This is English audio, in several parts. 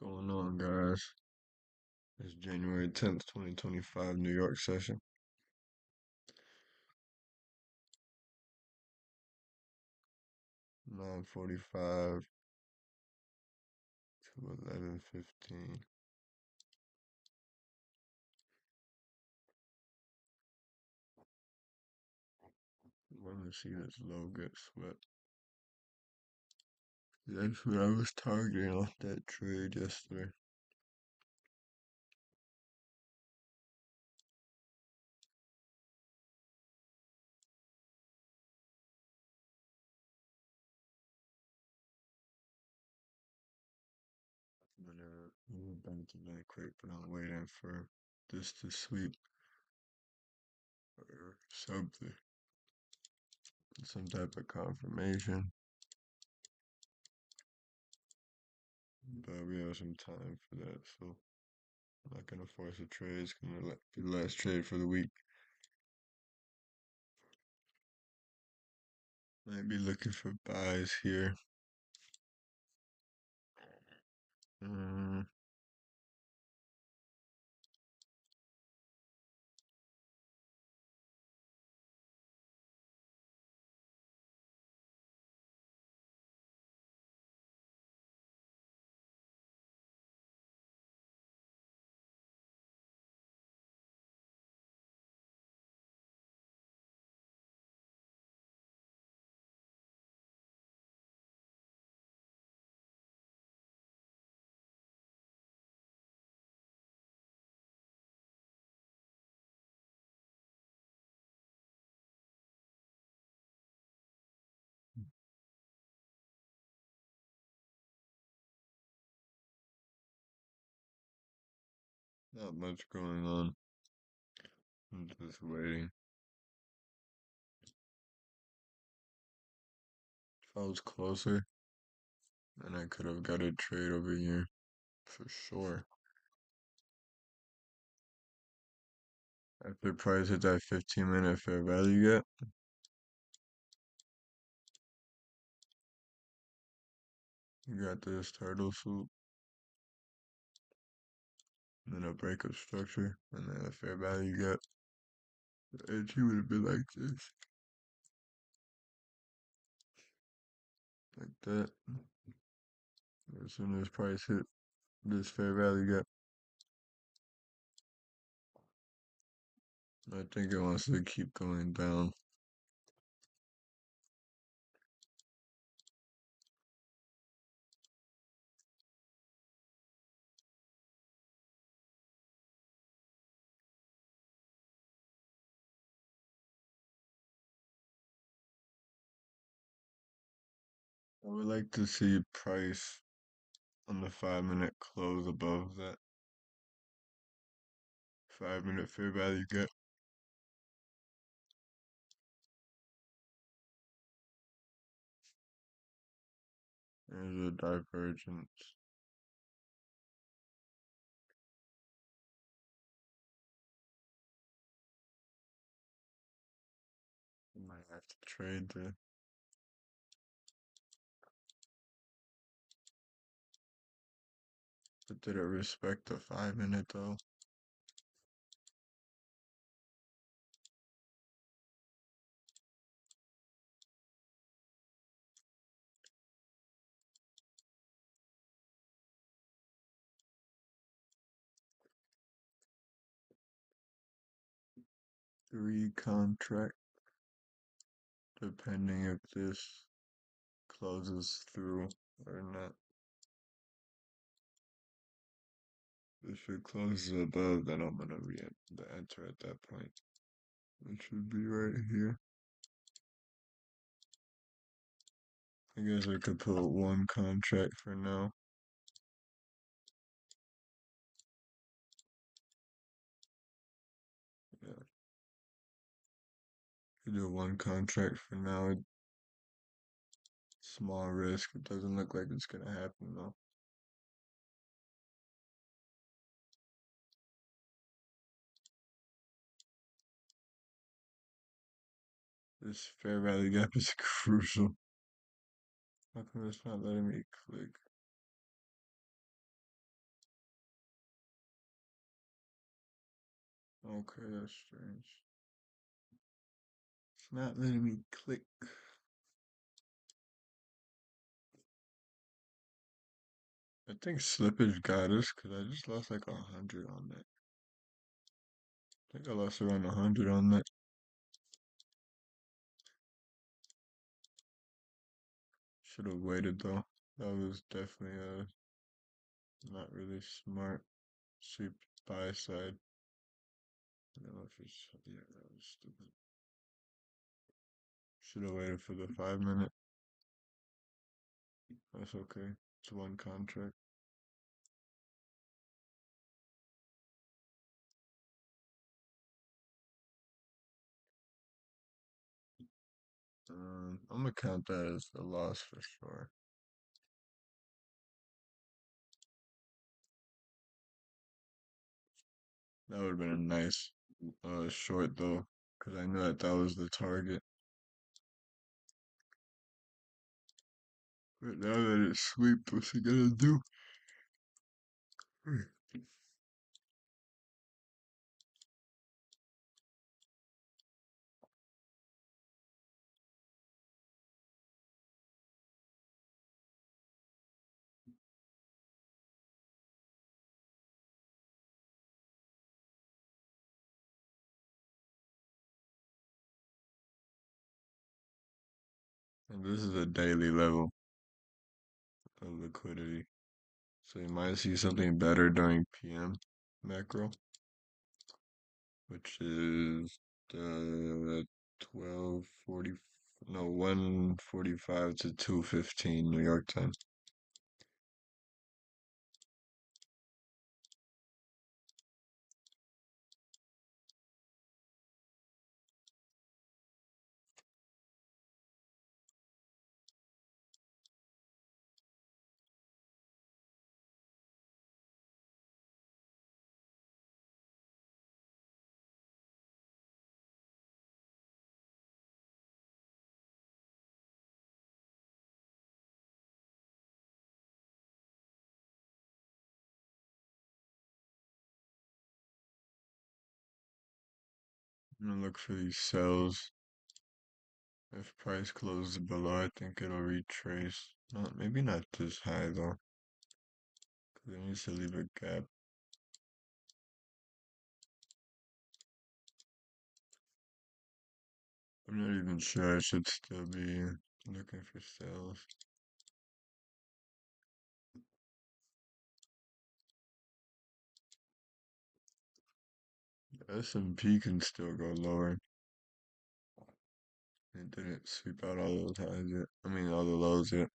Going on, guys? It's January 10th, 2025, New York session. 9:45 to 11:15. Let me see this low get swept. That's what I was targeting off that trade yesterday. I'm gonna move back to that quick, but I'm waiting for this to sweep or something. Some type of confirmation. But we have some time for that, so I'm not gonna force a trade. It's gonna be the last trade for the week. Might be looking for buys here. Mm, Not much going on. I'm just waiting. If I was closer, then I could have got a trade over here for sure. After price hit that 15-minute fair value gap, you got this turtle soup, then a breakup structure, and then a fair value gap. The edge would have been like this, like that. As soon as price hit this fair value gap, I think it wants to keep going down. I would like to see price on the 5-minute close above that 5-minute fair value gap. There's a divergence. I might have to trade the. But did it respect the 5-minute though? Three contract, depending if this closes through or not. If it closes above, then I'm gonna enter at that point. It should be right here. I guess I could put one contract for now. Yeah, could do one contract for now. Small risk. It doesn't look like it's gonna happen though. This fair value gap is crucial. How come it's not letting me click? Okay, that's strange. It's not letting me click. I think slippage got us because I just lost like 100 on that. I think I lost around 100 on that. Should have waited though. That was definitely not really smart. Sweep buy side. I don't know if it's yeah, that was stupid. Should have waited for the 5 minute. That's okay. It's one contract. I'm gonna count that as a loss for sure. That would have been a nice short though, because I knew that that was the target. But now that it's sweep, what's he gonna do? And this is a daily level of liquidity. So you might see something better during PM macro, which is the 12:40, no, 1:45 to 2:15 New York time. I'm gonna look for these sells. If price closes below, I think it'll retrace. Not maybe not this high though, because it needs to leave a gap. I'm not even sure I should still be looking for sales. S&P can still go lower. It didn't sweep out all those highs yet. I mean, all the lows yet.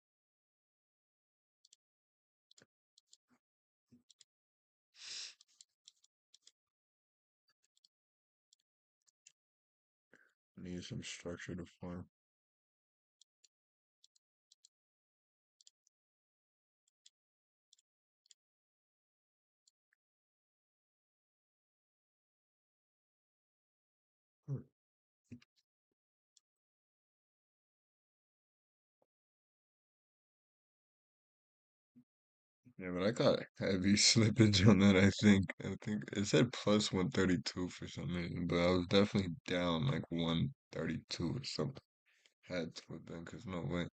Need some structure to form. Hmm. Yeah, but I got heavy slippage on that, I think. I think it said plus 132 for some reason, but I was definitely down like 132 or something. Had to have been, because no way.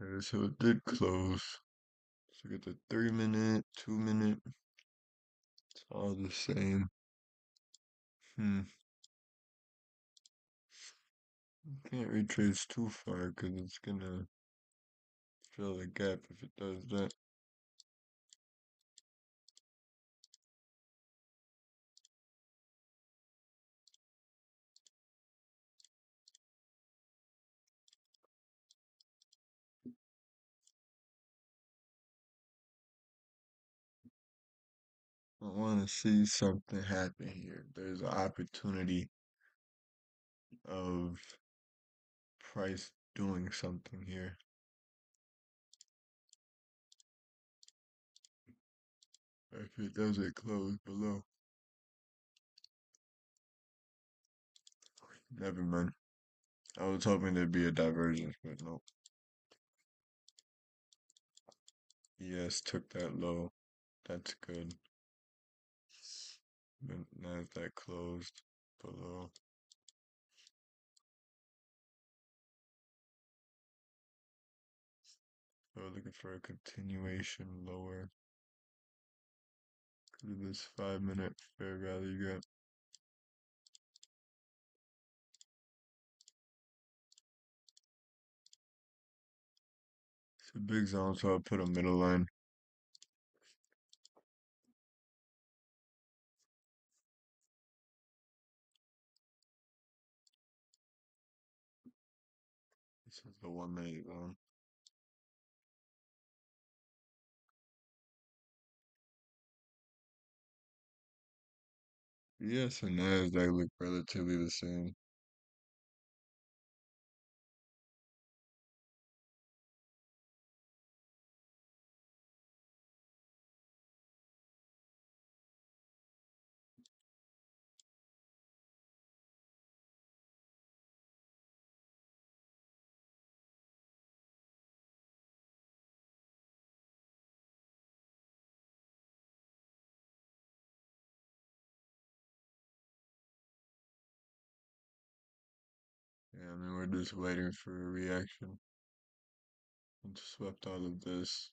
Okay, so it did close. So we get the 3 minute, 2 minute. It's all the same. Hmm. Can't retrace too far because it's gonna fill the gap if it does that. I want to see something happen here. There's an opportunity of price doing something here. if it doesn't close below. Never mind. I was hoping there'd be a divergence, but no. Yes, took that low. That's good. But Nasdaq closed below. So we're looking for a continuation lower. Because of this 5-minute fair value gap. It's a big zone, so I'll put a middle line. This is the 1-minute zone. Yes, and Nasdaq look relatively the same. Yeah, I mean, we're just waiting for a reaction. And swept all of this.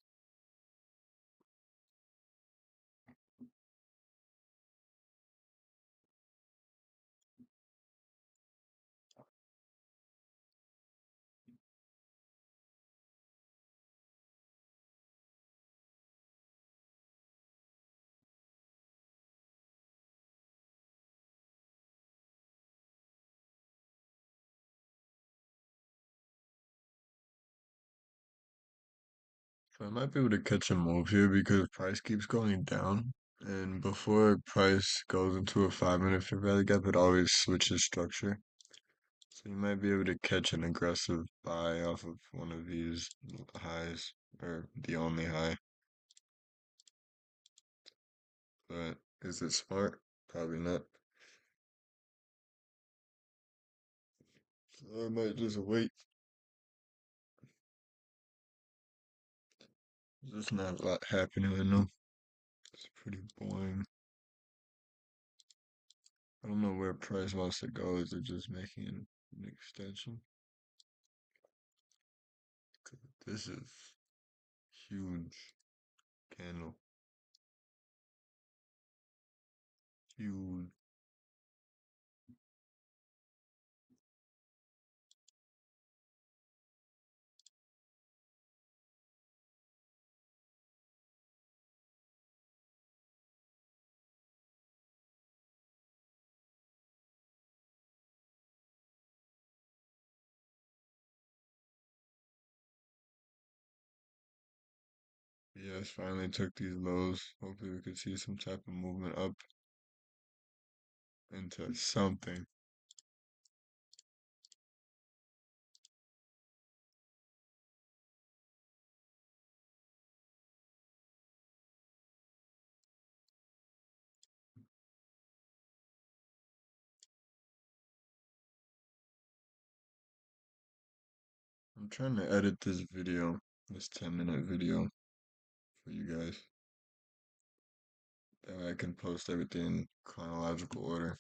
So I might be able to catch a move here because price keeps going down. And before price goes into a 5-minute fair value gap, it always switches structure. So you might be able to catch an aggressive buy off of one of these highs, or the only high. But is it smart? Probably not. So I might just wait. There's not a lot happening right now. It's pretty boring. I don't know where price wants to go. Is it just making an extension? This is huge candle. Huge. Yes, finally took these lows. Hopefully we could see some type of movement up into something. I'm trying to edit this video, this 10-minute video for you guys. That way I can post everything in chronological order.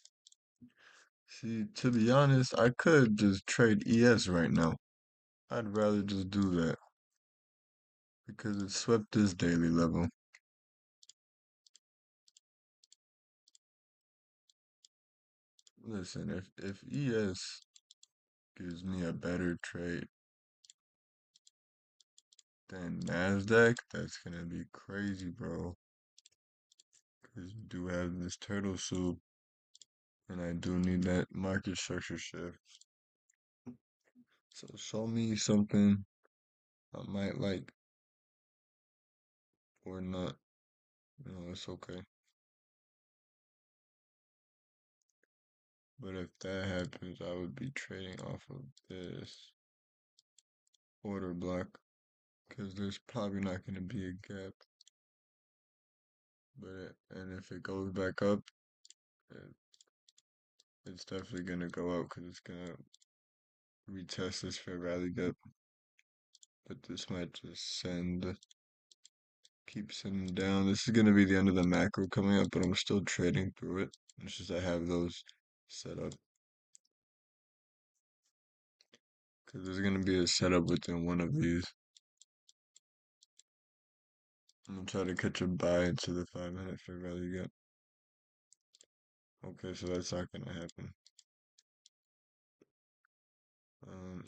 See, to be honest, I could just trade ES right now. I'd rather just do that because it swept this daily level. Listen, if ES gives me a better trade than NASDAQ, that's gonna be crazy, bro. Because you do have this turtle soup, and I do need that market structure shift. So show me something I might like or not. You know, it's okay. But if that happens, I would be trading off of this order block because there's probably not going to be a gap. And if it goes back up, it, it's definitely gonna go up because it's gonna retest this fair value gap. But this might just keep sending down. This is gonna be the end of the macro coming up, but I'm still trading through it. It's just I have those set up because there's gonna be a setup within one of these. I'm gonna try to catch a buy into the 5 minute fair value gap. Okay, so that's not gonna happen.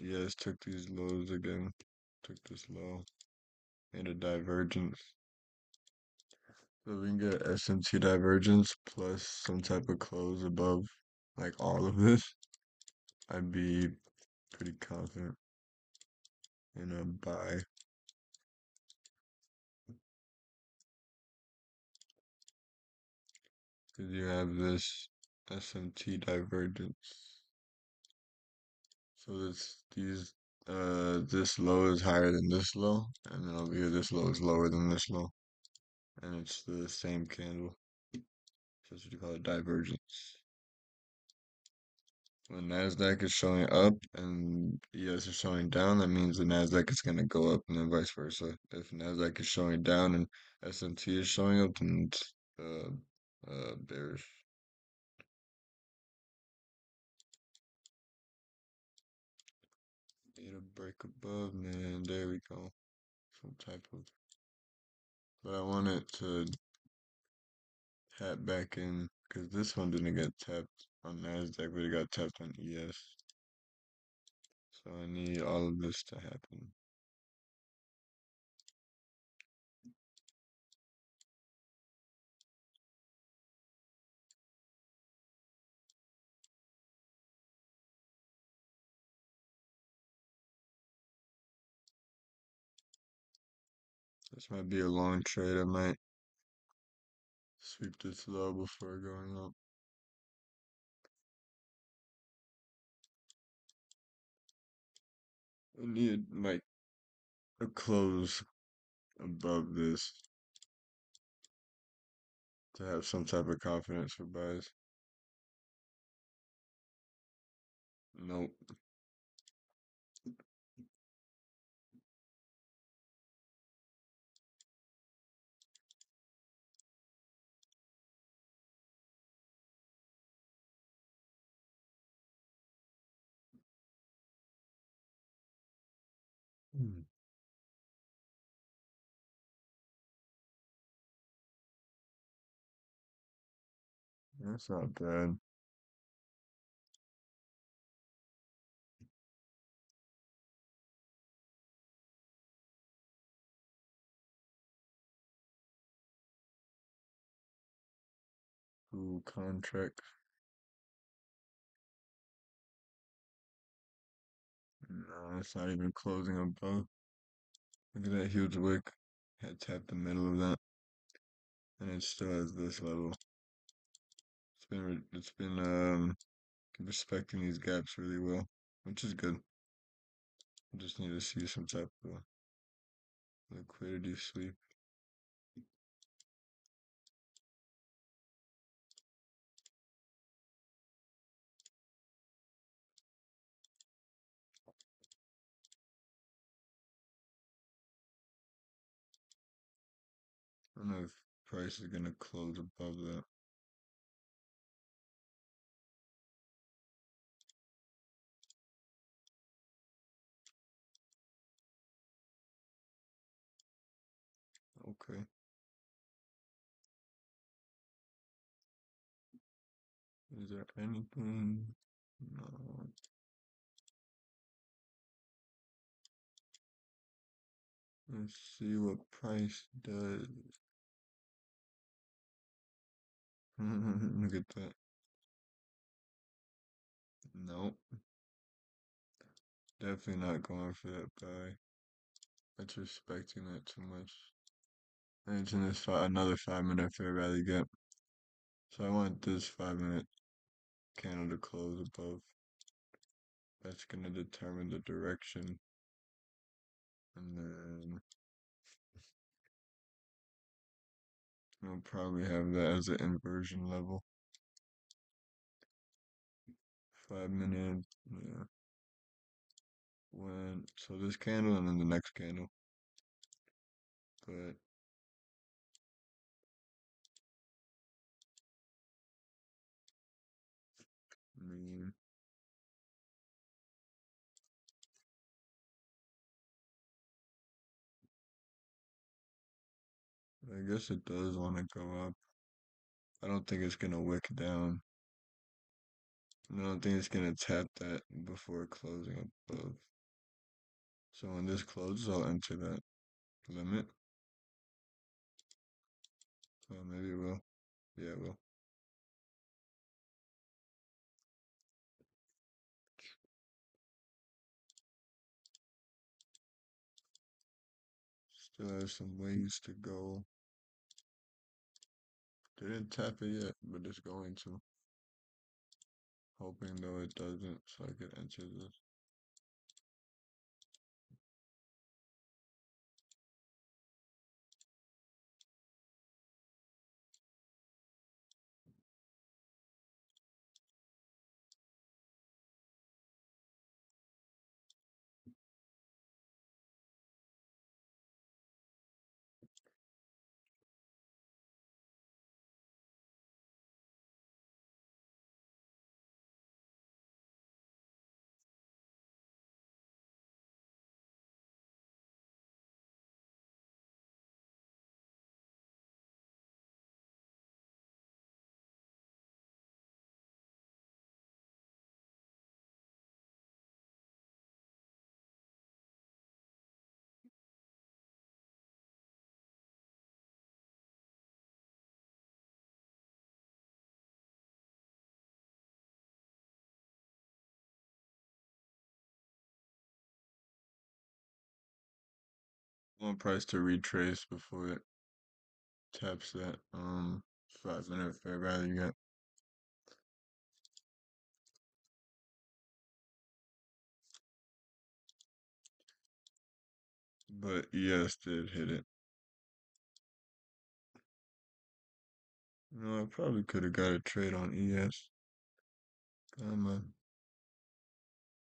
Yes, took these lows again. Took this low. Made a divergence. So we can get SMT divergence plus some type of close above like all of this. I'd be pretty confident in a buy. Because you have this SMT divergence. So this low is higher than this low, and then over here this low is lower than this low. And it's the same candle. So that's what you call a divergence. When Nasdaq is showing up and ES is showing down, that means the Nasdaq is gonna go up, and then vice versa. If Nasdaq is showing down and SMT is showing up, then it's bearish. Need a break above, man. There we go. Some type of. But I want it to tap back in because this one didn't get tapped on Nasdaq, but it got tapped on ES. So I need all of this to happen. This might be a long trade. I might sweep this low before going up. I need like a close above this to have some type of confidence for buys. Nope. Hmm. That's not bad. Ooh, contract. No, it's not even closing above. Look at that huge wick. Had tapped the middle of that, and it still has this level. It's been respecting these gaps really well, which is good. Just need to see some type of liquidity sweep. I don't know if price is gonna close above that. Okay. Is there anything? No. Let's see what price does. Look at that. Nope. Definitely not going for that buy. That's respecting that too much. And it's in another 5 minute fair value gap. So I want this 5 minute candle to close above. That's gonna determine the direction. And then I'll probably have that as an inversion level. 5 minute, yeah. So this candle and then the next candle. But I mean, I guess it does want to go up. I don't think it's gonna wick down. I don't think it's gonna tap that before closing above. So when this closes, I'll enter that limit. Oh, maybe it will. Yeah, it will. Still has some ways to go. Didn't tap it yet, but it's going to. Hoping though it doesn't, so I could enter this. I want price to retrace before it taps that 5 minute fair value gap. But ES did hit it. I probably could have got a trade on ES. Come on.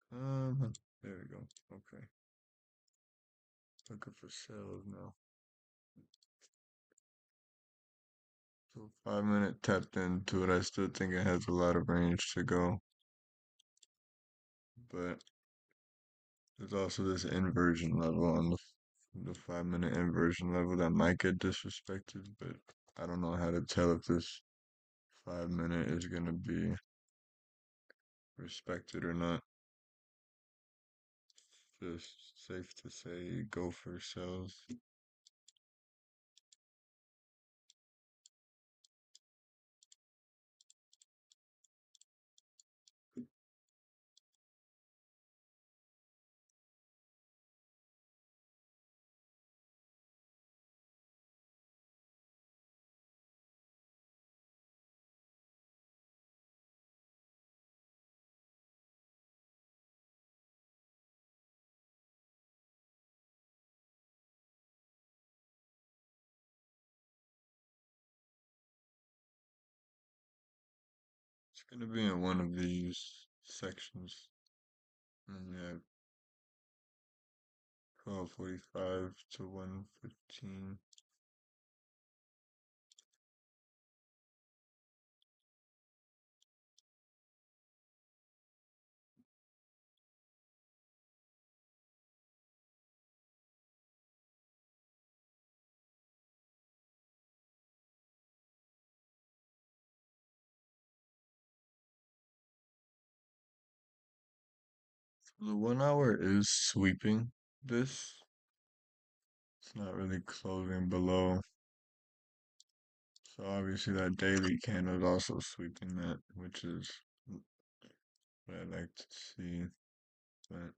Come on. There we go. Okay. Looking for sales now. So 5 minute tapped into it. I still think it has a lot of range to go. But there's also this inversion level on the 5 minute inversion level that might get disrespected, but I don't know how to tell if this 5 minute is gonna be respected or not. Just safe to say go for sells. It's gonna be in one of these sections. And yeah, 12:45 to 1:15. The 1 hour is sweeping this. It's not really closing below. So obviously that daily candle is also sweeping that, which is what I like to see. But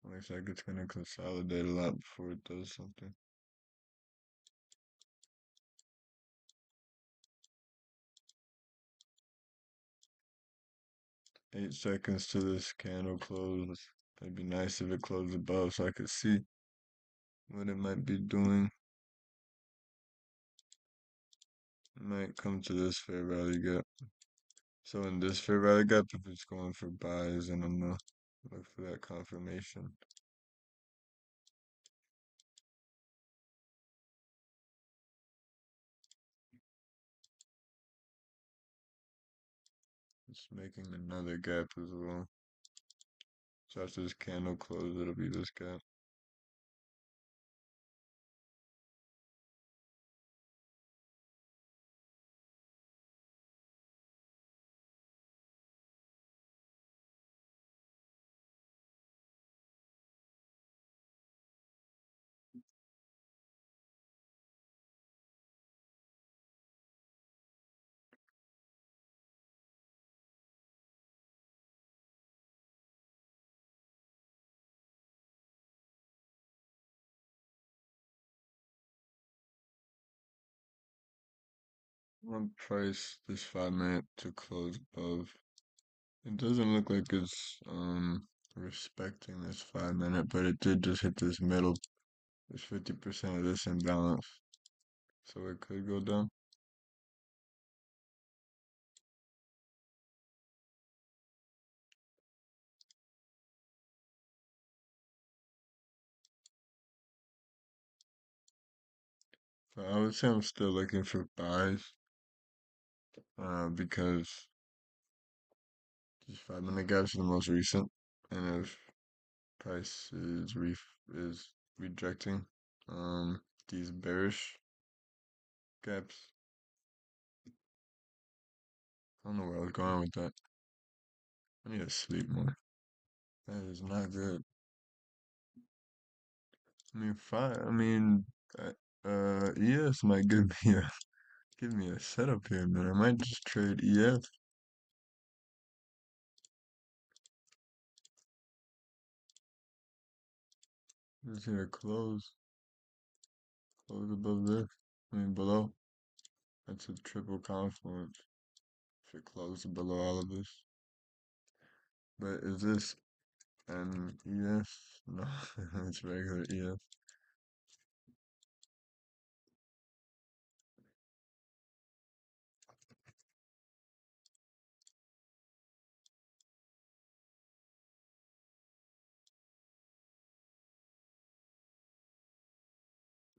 looks like it's gonna consolidate a lot before it does something. 8 seconds to this candle close. It'd be nice if it closed above so I could see what it might be doing. Might come to this fair value gap. So in this fair value gap, if it's going for buys, and I'm gonna look for that confirmation. It's making another gap as well. So after this candle close, it'll be this gap. Want price this 5 minute to close above. It doesn't look like it's respecting this 5 minute, but it did just hit this middle. There's 50% of this imbalance. So it could go down. But I would say I'm still looking for buys. Because these 5 minute gaps are the most recent. And if price is rejecting these bearish gaps. I don't know where I was going with that. I need to sleep more. That is not good. I mean, fine. I mean, ES might give me a setup here, man. I might just trade EF. Just here close above this. I mean, below. That's a triple confluence. If it closes below all of this. But is this an ES? No, it's regular EF.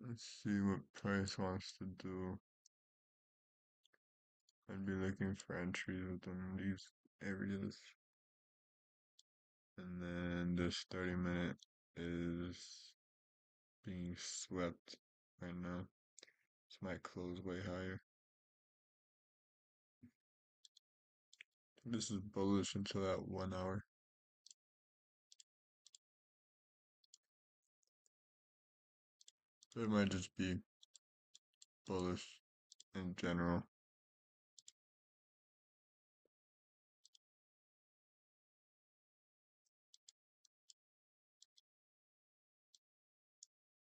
Let's see what price wants to do. I'd be looking for entries within these areas. And then this 30 minute is being swept right now. This might close way higher. This is bullish until that 1 hour. It might just be bullish in general.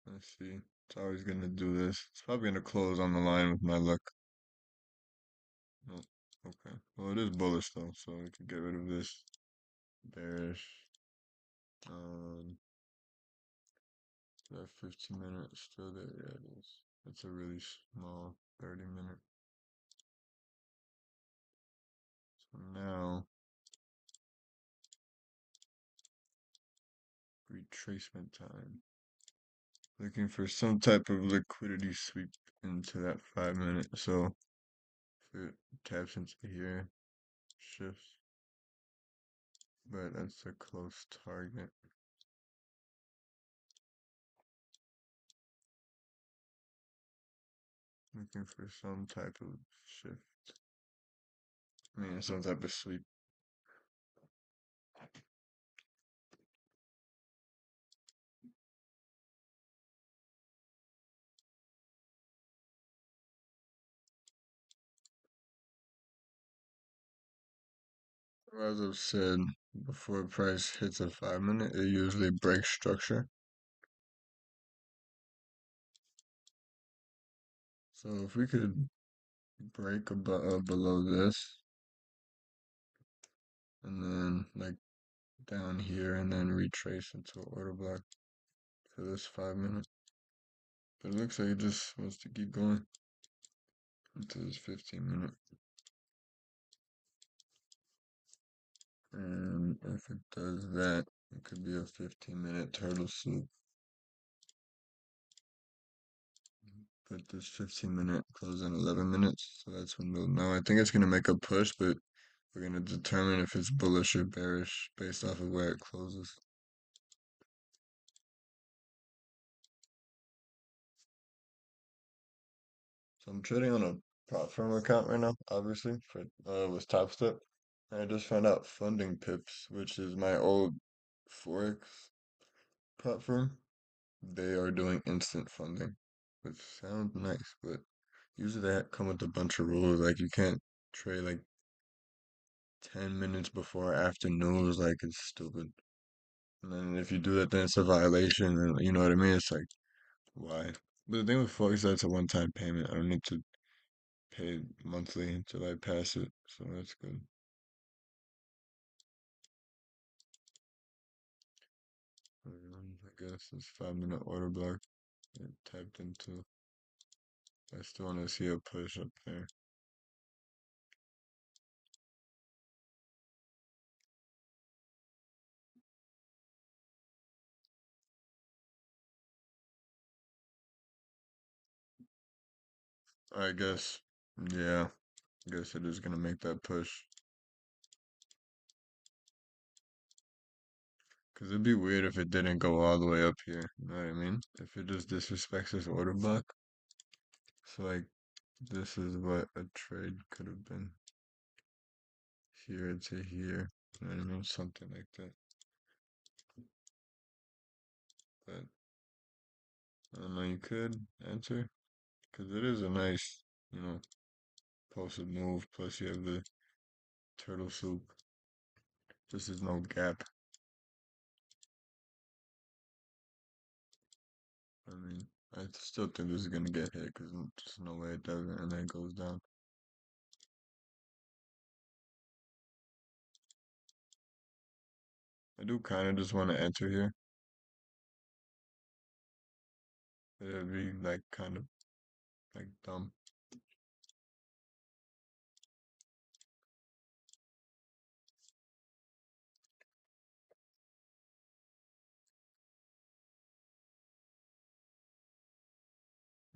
Let's see. It's always gonna do this. It's probably gonna close on the line with my luck. Oh, okay. Well, it is bullish though, so we can get rid of this bearish. That 15 minutes still there. Yeah, it is. It's a really small 30 minute. So now retracement time. Looking for some type of liquidity sweep into that 5 minute. So if it taps into here, shifts. But that's a close target. Looking for some type of shift. I mean, some type of sweep. As I've said, before price hits a 5 minute, it usually breaks structure. So if we could break below this, and then like down here, and then retrace into an order block for this 5 minute. But it looks like it just wants to keep going. into this 15 minute. And if it does that, it could be a 15-minute turtle soup. But this 15-minute close in 11 minutes, so that's when we'll know. I think it's gonna make a push, but we're gonna determine if it's bullish or bearish based off of where it closes. So I'm trading on a prop firm account right now, obviously, for with Top Step. And I just found out Funding Pips, which is my old Forex prop firm. They are doing instant funding, which sounds nice, but usually they come with a bunch of rules, like you can't trade like 10 minutes before or after news, like it's stupid. And then if you do that, then it's a violation, and you know what I mean? It's like, why? But the thing with Forex, that's a one-time payment. I don't need to pay monthly until I pass it, so that's good. I guess this 5 minute order block it typed into. I still want to see a push up there. I guess, yeah, I guess it is gonna make that push. Cause it'd be weird if it didn't go all the way up here. You know what I mean? If it just disrespects this order block. So like, this is what a trade could have been. Here to here. You know what I mean? Something like that. But I don't know, you could enter. Cause it is a nice, you know, posted move. Plus you have the turtle soup. This is no gap. I mean, I still think this is gonna get hit because there's no way it doesn't, and then it goes down. I do kind of just want to enter here. It'd be like kind of like dumb.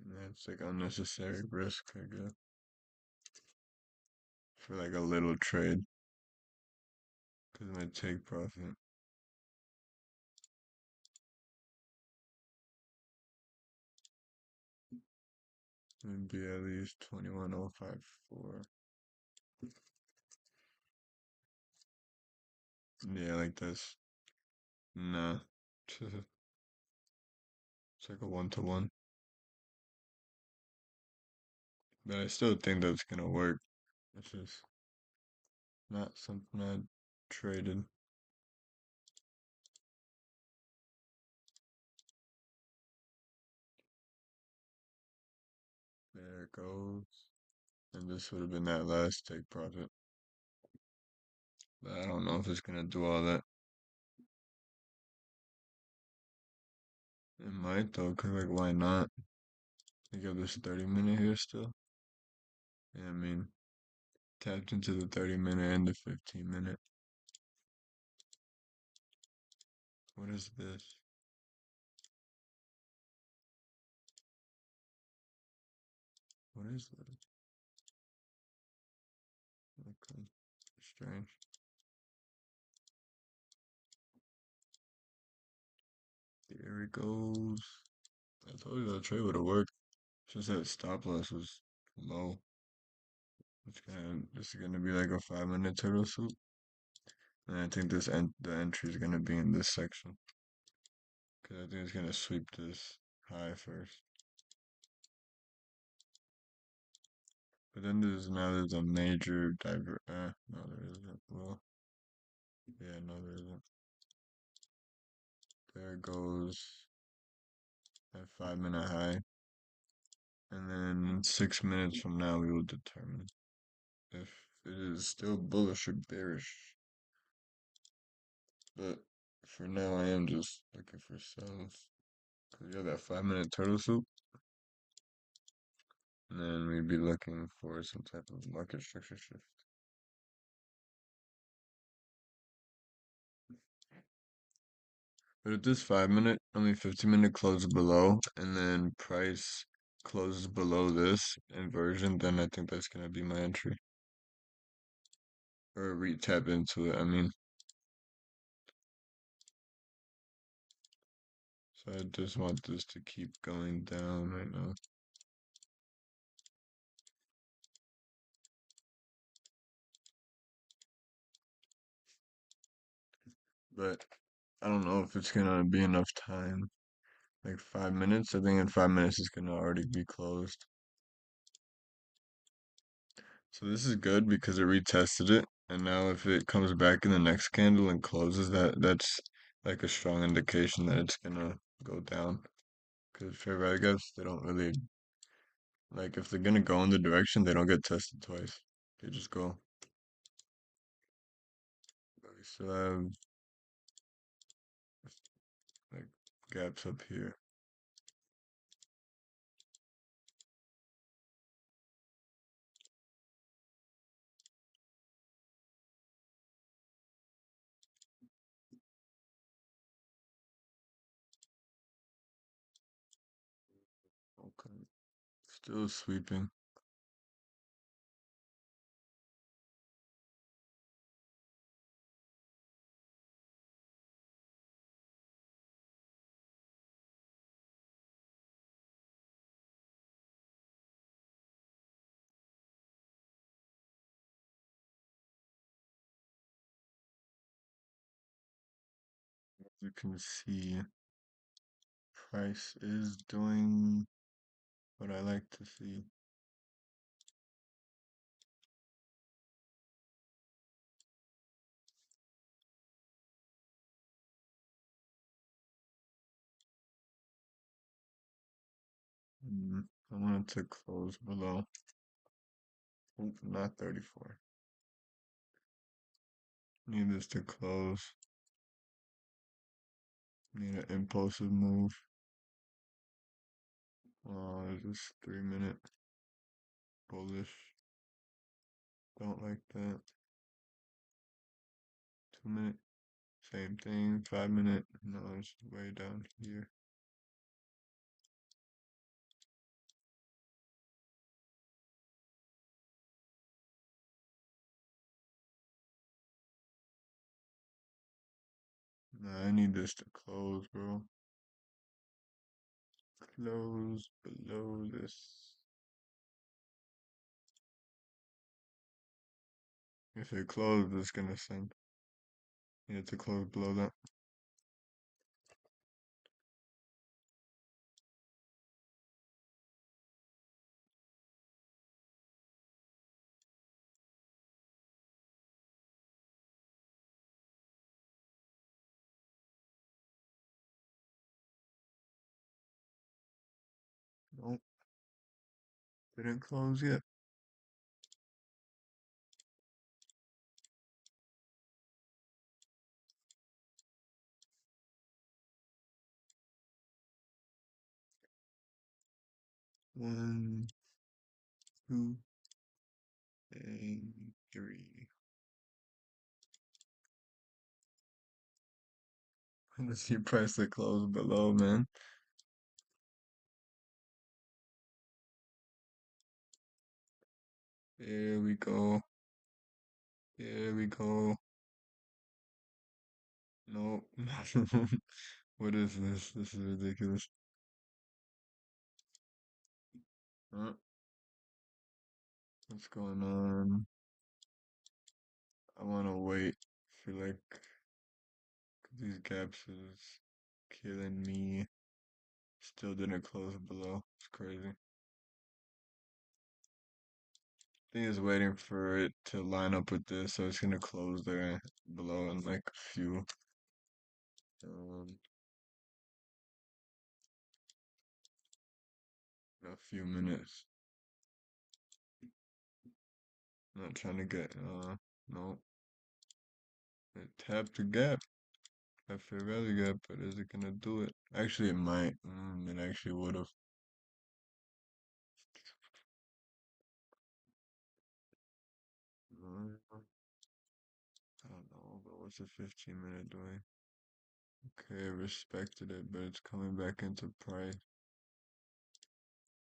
Yeah, it's like unnecessary risk, I guess, for like a little trade because I take profit. It'd be at least 21,054. Yeah, like this. Nah. It's like a 1-to-1. But I still think that's gonna work. It's just not something I traded. There it goes. And this would have been that last take profit. But I don't know if it's gonna do all that. It might though, cause like why not? You got this 30 minute here still. Yeah, I mean tapped into the 30 minute and the 15 minute. What is this? What is this? Okay, strange. There it goes. I told you that trade would have worked. It's just that stop loss was low. This is gonna be like a 5 minute turtle soup. And I think the entry is gonna be in this section. Cause I think it's gonna sweep this high first. But then there's a major no there isn't. Well, yeah, no there isn't. There goes that 5 minute high. And then 6 minutes from now we will determine if it is still bullish or bearish. But for now I am just looking for sells. Cause you have that 5 minute turtle soup. And then we'd be looking for some type of market structure shift. But if this 5 minute, 15-minute close below, and then price closes below this inversion, then I think that's gonna be my entry. Or re-tap into it, I mean. So I just want this to keep going down right now. But I don't know if it's gonna be enough time. Like 5 minutes, I think in 5 minutes it's gonna already be closed. So this is good because it retested it, and now if it comes back in the next candle and closes that, that's like a strong indication that it's gonna go down. Because fair value gaps, they don't really like if they're gonna go in the direction, they don't get tested twice. They just go. But we still have like gaps up here. Okay. Still sweeping. As you can see, price is doing what I like to see. I want it to close below. Oop, not 34. Need this to close. Need an impulsive move. Is this 3 minute bullish? Don't like that. 2 minute, same thing. 5 minute, no, it's way down here. Nah, I need this to close, bro. Close below this. If it closes, it's gonna send. Need it to close below that. Nope, didn't close yet. One, two, and three. Let's see price that close below, man. Here we go. Here we go. Nope. What is this? This is ridiculous. What's going on? I wanna wait. Feel like these gaps is killing me. Still didn't close below. It's crazy. Thing is waiting for it to line up with this, so it's gonna close there below in like um a few minutes. Not trying to get no. It tapped the gap. That fair value gap, but is it gonna do it? Actually, it might. It actually would have. I don't know, but what's a 15-minute doing? Okay, respected it, but it's coming back into price.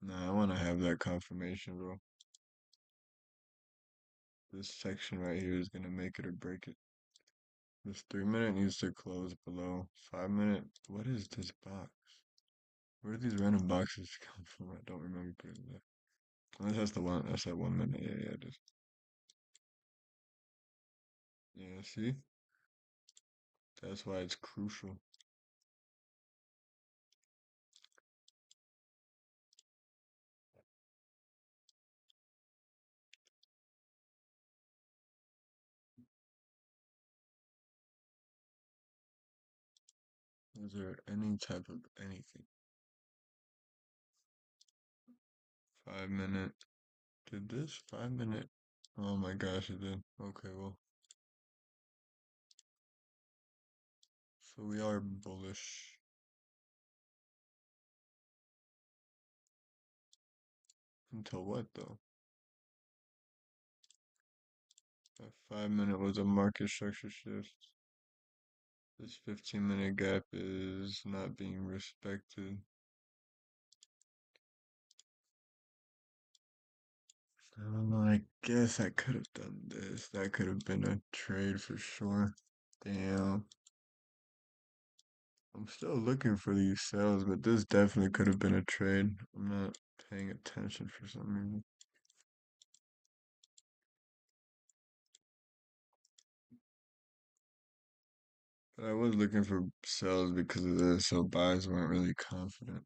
Nah, I want to have that confirmation, bro. This section right here is gonna make it or break it. This 3-minute needs to close below 5-minute. What is this box? Where do these random boxes come from? I don't remember putting that. Unless that's the one. That's that 1 minute. Yeah, yeah, it is. Yeah, see? That's why it's crucial. Is there any type of anything? 5-minute. Did this 5-minute? Oh my gosh, it did. Okay, well. So we are bullish. Until what though? That 5-minute was a market structure shift. This 15-minute gap is not being respected. I don't know, I guess I could have done this. That could have been a trade for sure. Damn. I'm still looking for these sales, but this definitely could have been a trade. I'm not paying attention for some reason. But I was looking for sales because of this, so buys weren't really confident.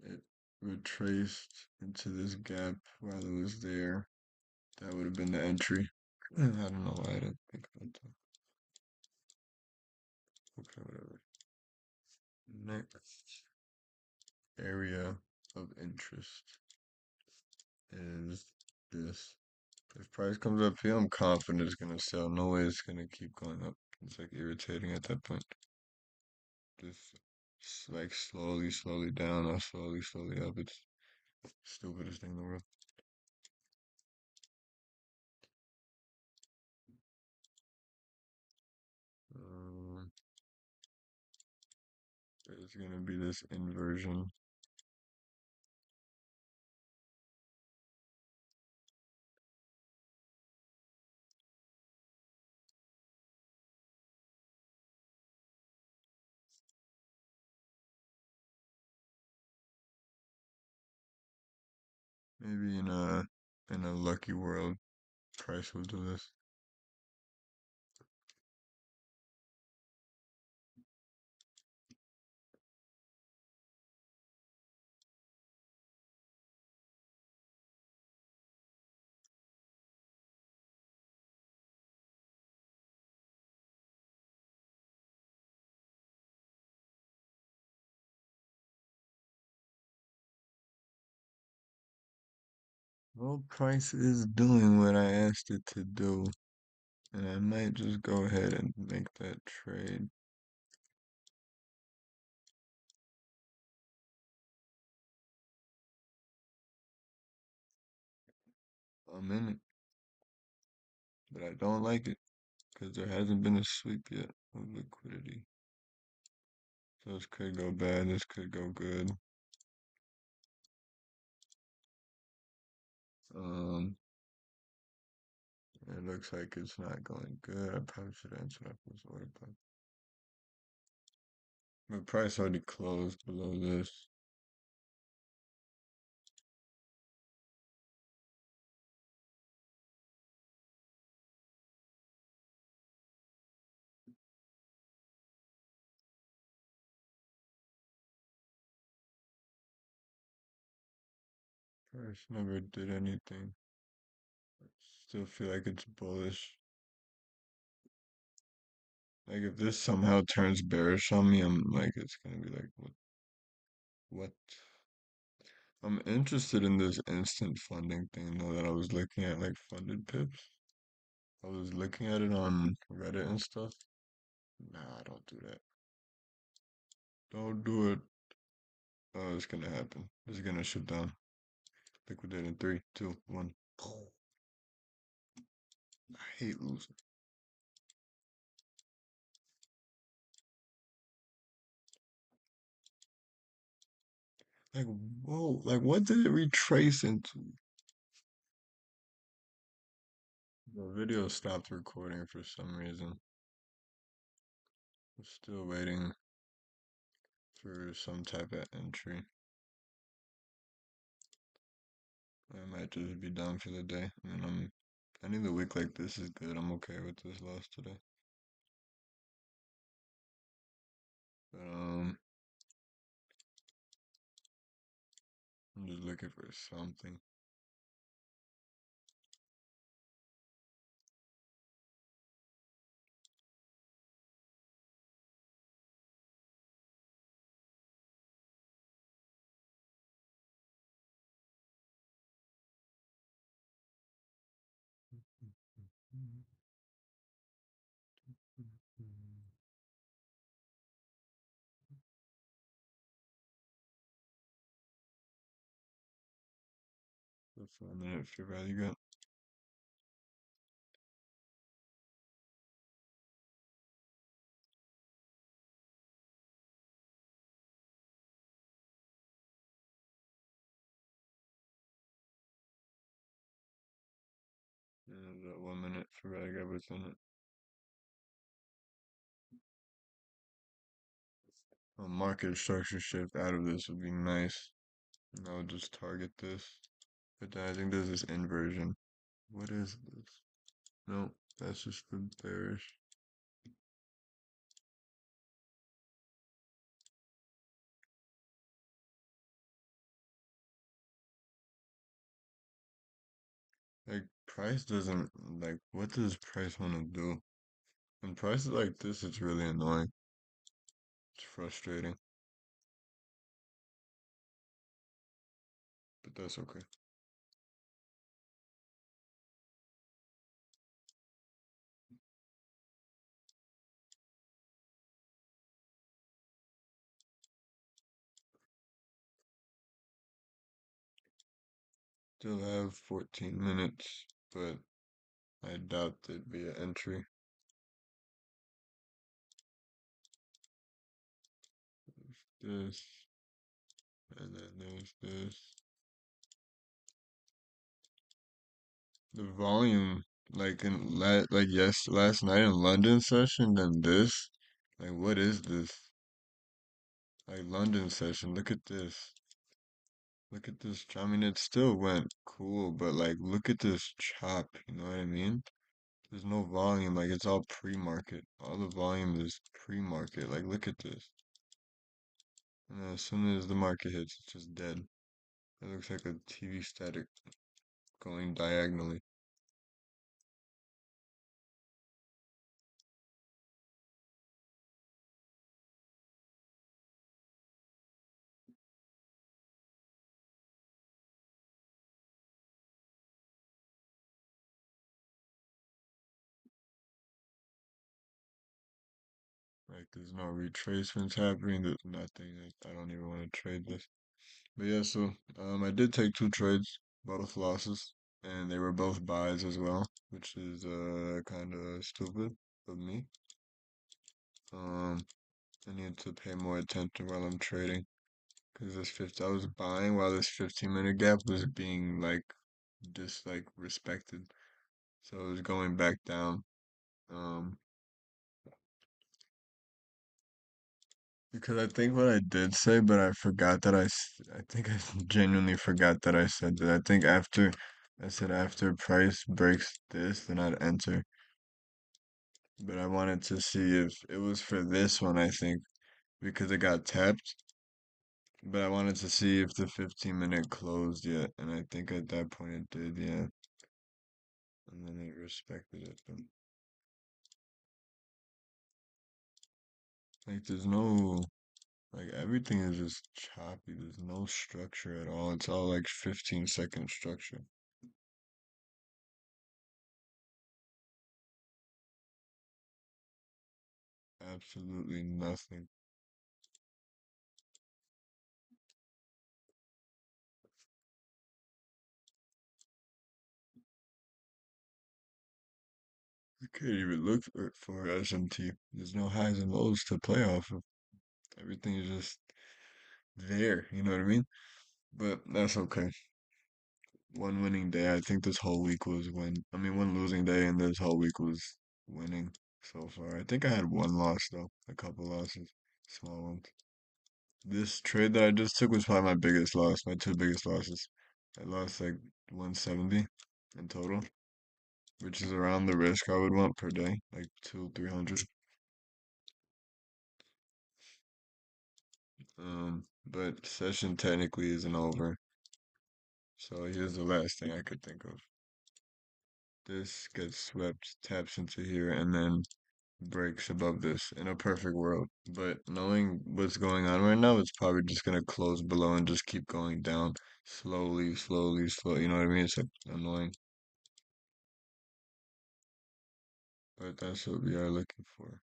It retraced into this gap while it was there. That would have been the entry. I don't know why I didn't think about that. Okay, whatever. Next area of interest is this. If price comes up here, I'm confident it's gonna sell. No way it's gonna keep going up. It's like irritating at that point. Just like slowly, slowly down or slowly, slowly up. It's stupidest thing in the world. Um, there's gonna be this inversion. Maybe in a lucky world, price will do this. Well, price is doing what I asked it to do, and I might just go ahead and make that trade. I'm in it, but I don't like it because there hasn't been a sweep yet of liquidity. So this could go bad, this could go good. Um, it looks like it's not going good. I probably should answer that this order, but price already closed below this. Price never did anything. Still feel like it's bullish. Like if this somehow turns bearish on me, I'm like it's gonna be like what? I'm interested in this instant funding thing though that I was looking at like funded pips. I was looking at it on Reddit and stuff. Nah, don't do that. Don't do it. Oh, it's gonna happen. It's gonna shut down. Liquidate in three, two, one. I hate losing. Like, whoa, like what did it retrace into? The video stopped recording for some reason. I'm still waiting for some type of entry. I might just be done for the day. I mean, I think a week like this is good. I'm okay with this loss today. But I'm just looking for something. The 4 minute fair value gap. And the 1 minute fair value gap within it. A market structure shift out of this would be nice. And I would just target this. But then I think there's this inversion. What is this? No, that's just the bearish. Like price doesn't like what does price want to do? When prices like this, it's really annoying. It's frustrating, but that's okay. Still have 14 minutes, but I doubt there'd be an entry. This, and then there's this. The volume, like last night in London session, then this. Like, what is this? Like London session. Look at this. Look at this. I mean, it still went cool, but like, look at this chop. You know what I mean? There's no volume. Like, it's all pre-market. All the volume is pre-market. Like, look at this. And as soon as the market hits, it's just dead. It looks like a TV static going diagonally. Like, there's no retracements happening. There's nothing. I don't even want to trade this. But yeah, so I did take two trades, both losses, and they were both buys as well, which is kind of stupid of me. Um, I need to pay more attention while I'm trading, because I was buying while this 15-minute gap was being like respected, so it was going back down. Um, because I think what I did say, but I forgot that I think I genuinely forgot that I said that. I think I said after price breaks this, then I'd enter. But I wanted to see if it was for this one, I think, because it got tapped. But I wanted to see if the 15-minute closed yet, and I think at that point it did, yeah. And then it respected it. But like there's no like everything is just choppy. There's no structure at all. It's all like 15-second structure. Absolutely nothing. Can't even look for SMT. There's no highs and lows to play off of. Everything is just there. You know what I mean? But that's okay. One winning day. I think this whole week was win. I mean, one losing day, and this whole week was winning so far. I think I had one loss though, a couple losses, small ones. This trade that I just took was probably my biggest loss, my two biggest losses. I lost like 170 in total, which is around the risk I would want per day, like two, 300. But session technically isn't over. So here's the last thing I could think of. This gets swept, taps into here, and then breaks above this in a perfect world. But knowing what's going on right now, it's probably just gonna close below and just keep going down slowly, slowly, slowly. You know what I mean? It's like annoying. But that's what we are looking for.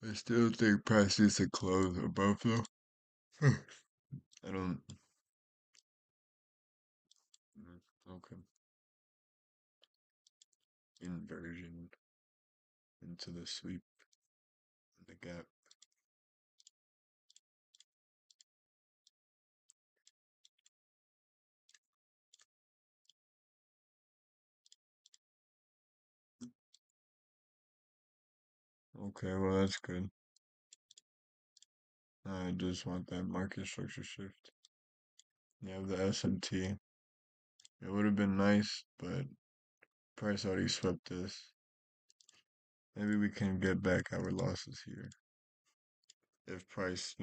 I still think price needs to close above though. I don't. Okay. Inversion into the sweep, the gap. Okay, well that's good. I just want that market structure shift. You have the SMT. It would have been nice, but price already swept this. Maybe we can get back our losses here. If price,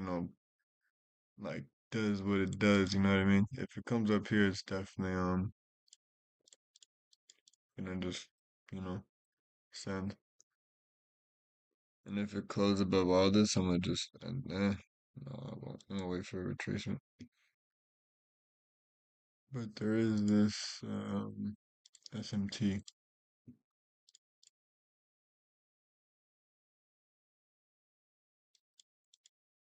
like does what it does, you know what I mean? If it comes up here, it's definitely gonna just, you know, send. And if it closes above all this, I'm gonna just no, I won't. I'm gonna wait for a retracement. But there is this SMT.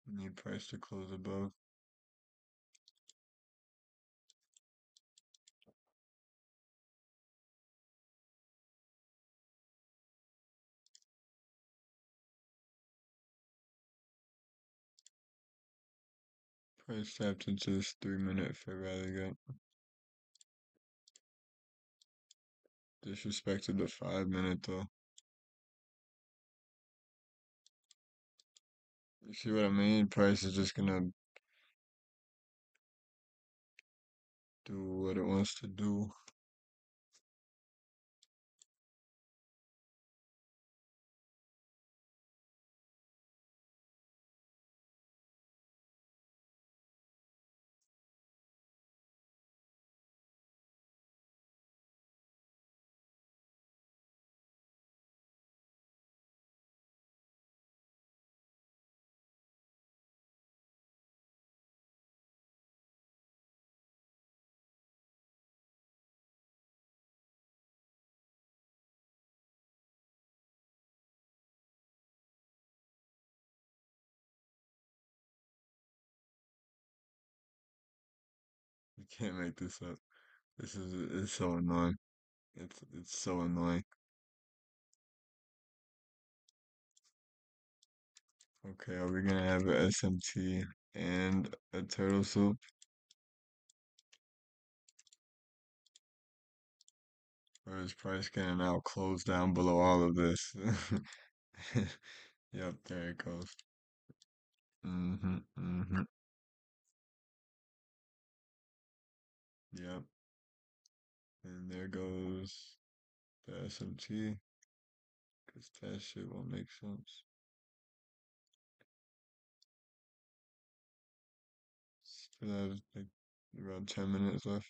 Need price to close above. Price tapped into this 3 minute fair value gap. Disrespected the 5 minute though. You see what I mean? Price is just gonna do what it wants to do. You can't make this up. It's so annoying. It's so annoying. Okay, are we gonna have a SMT and a turtle soup? Or is price gonna now close down below all of this? Yep, there it goes. Mm-hmm, mm-hmm. Yep. And there goes the SMT, because that shit won't make sense. Still have like around 10 minutes left,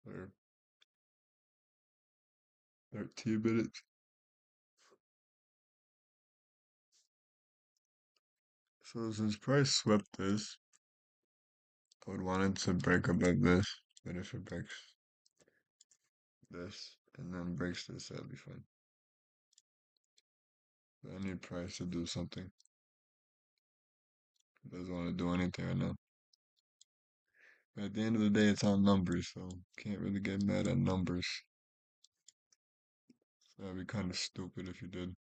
or 13 minutes. So since price swept this, I would want it to break above this, but if it breaks this and then breaks this, that'd be fine. But I need price to do something. It doesn't want to do anything right now. At the end of the day, it's on numbers, so can't really get mad at numbers. That'd be kind of stupid if you did.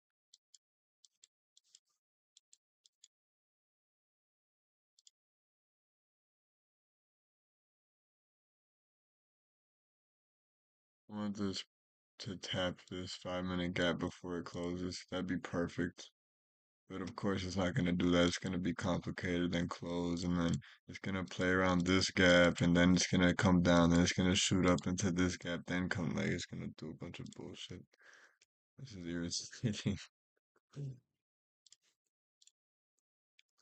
I want this to tap this 5 minute gap before it closes. That'd be perfect. But of course, it's not going to do that. It's going to be complicated, then close, and then it's going to play around this gap, and then it's going to come down, and it's going to shoot up into this gap, then come like it's going to do a bunch of bullshit. This is irritating.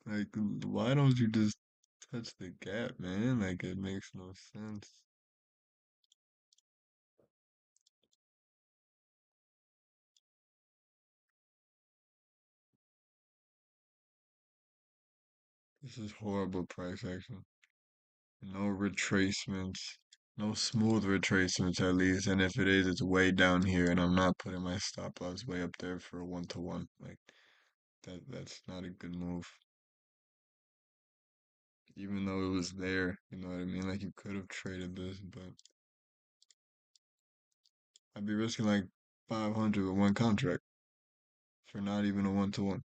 Like, why don't you just touch the gap, man? Like, it makes no sense. This is horrible price action. No retracements, no smooth retracements at least. And if it is, it's way down here, and I'm not putting my stop loss way up there for a 1-to-1. Like that's not a good move. Even though it was there, you know what I mean? Like you could have traded this, but I'd be risking like 500 with one contract for not even a 1-to-1.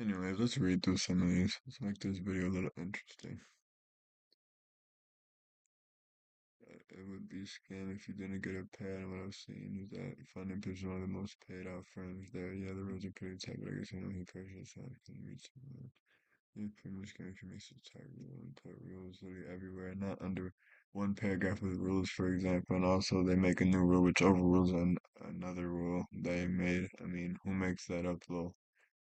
Anyways, let's read through some of these. Let's make this video a little interesting. It would be a scam if you didn't get a payout. What I've seen is that finding pitchers one of the most paid out firms there. Yeah, the rules are pretty tight, but I guess I know he purchased that. Can read some. Yeah, pretty much going to make some tight rules literally everywhere, not under one paragraph with rules, for example. And also, they make a new rule which overrules another rule they made. I mean, who makes that up, though?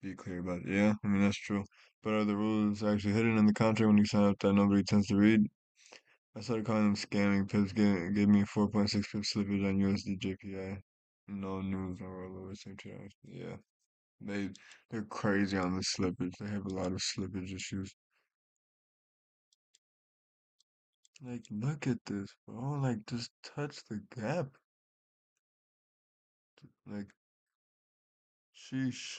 Be clear about it. Yeah, I mean, that's true. But are the rules actually hidden in the contract when you sign up that nobody tends to read? I started calling them scamming. Pips gave me 4.6 pip slippage on USD JPI. No news on rollover same channel. Yeah, they they're crazy on the slippage. They have a lot of slippage issues. Like, look at this, bro. Like, just touch the gap. Like, sheesh.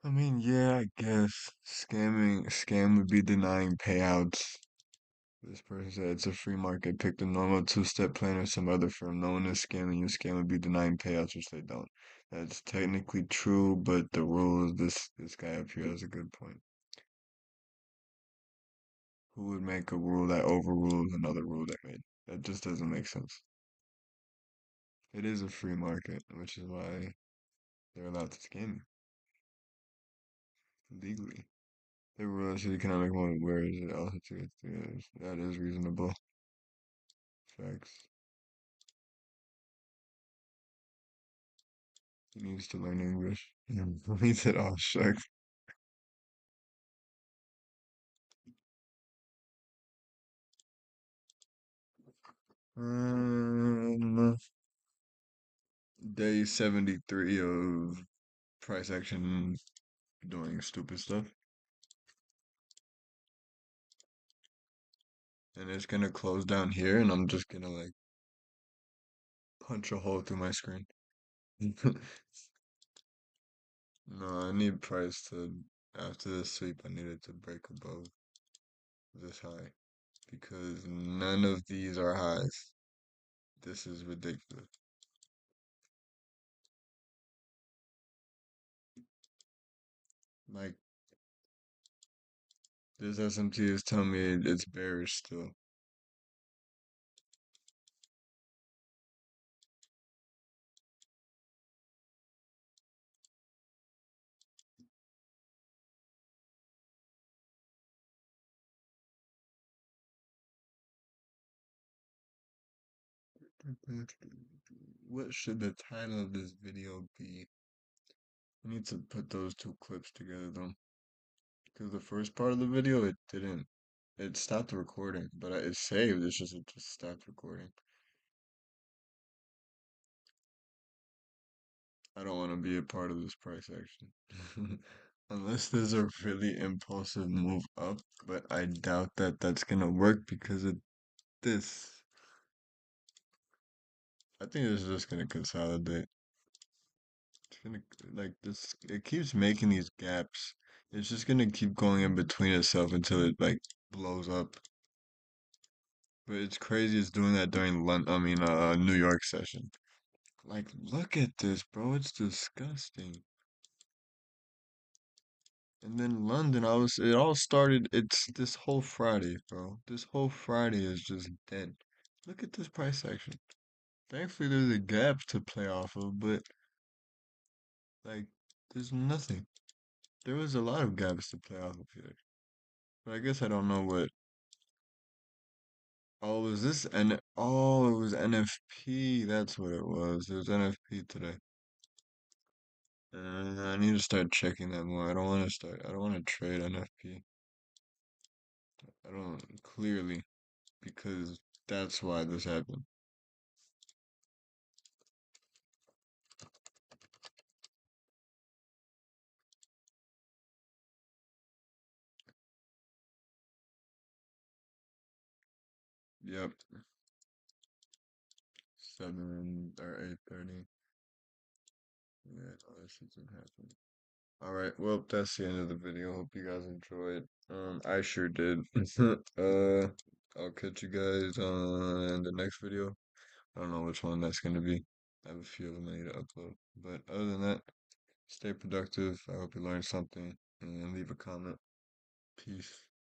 I mean, yeah, I guess scam would be denying payouts. This person said it's a free market. Pick the normal two-step plan or some other firm. No one is scamming you. Scam would be denying payouts, which they don't. That's technically true, but the rules, this guy up here has a good point. Who would make a rule that overrules another rule they made? That just doesn't make sense. It is a free market, which is why they're allowed to scam you legally. They realize the economic moment where is it altitude? Yes, that is reasonable. Facts. He needs to learn English. He said, "Oh shucks." Um, Day 73 of price action doing stupid stuff, and it's gonna close down here, and I'm just gonna like punch a hole through my screen. No, I need price to after this sweep. I need it to break above this high because none of these are highs. This is ridiculous. Like this SMT is telling me it's bearish still. What should the title of this video be? I need to put those two clips together though. Because the first part of the video, it didn't. It stopped recording, but it saved. It's just it just stopped recording. I don't want to be a part of this price action. Unless there's a really impulsive move up, but I doubt that that's gonna work because of this. I think it's just gonna consolidate. It's gonna like this. It keeps making these gaps. It's just gonna keep going in between itself until it like blows up. But it's crazy. It's doing that during London. I mean, New York session. Like, look at this, bro. It's disgusting. And then London, it all started, it's this whole Friday, bro. This whole Friday is just dead. Look at this price action. Thankfully, there's a gap to play off of, but like, there's nothing. There was a lot of gaps to play off of here. But I guess I don't know what. Oh, was this N? Oh, it was NFP. That's what it was. It was NFP today. I need to start checking that more. I don't want to start. I don't want to trade NFP. I don't clearly because that's why this happened. Yep, 7 or 8:30. Yeah, no, this isn't happening. All right, well, that's the end of the video. Hope you guys enjoyed. I sure did. I'll catch you guys on the next video. I don't know which one that's gonna be. I have a few of them I need to upload. But other than that, stay productive. I hope you learned something and leave a comment. Peace.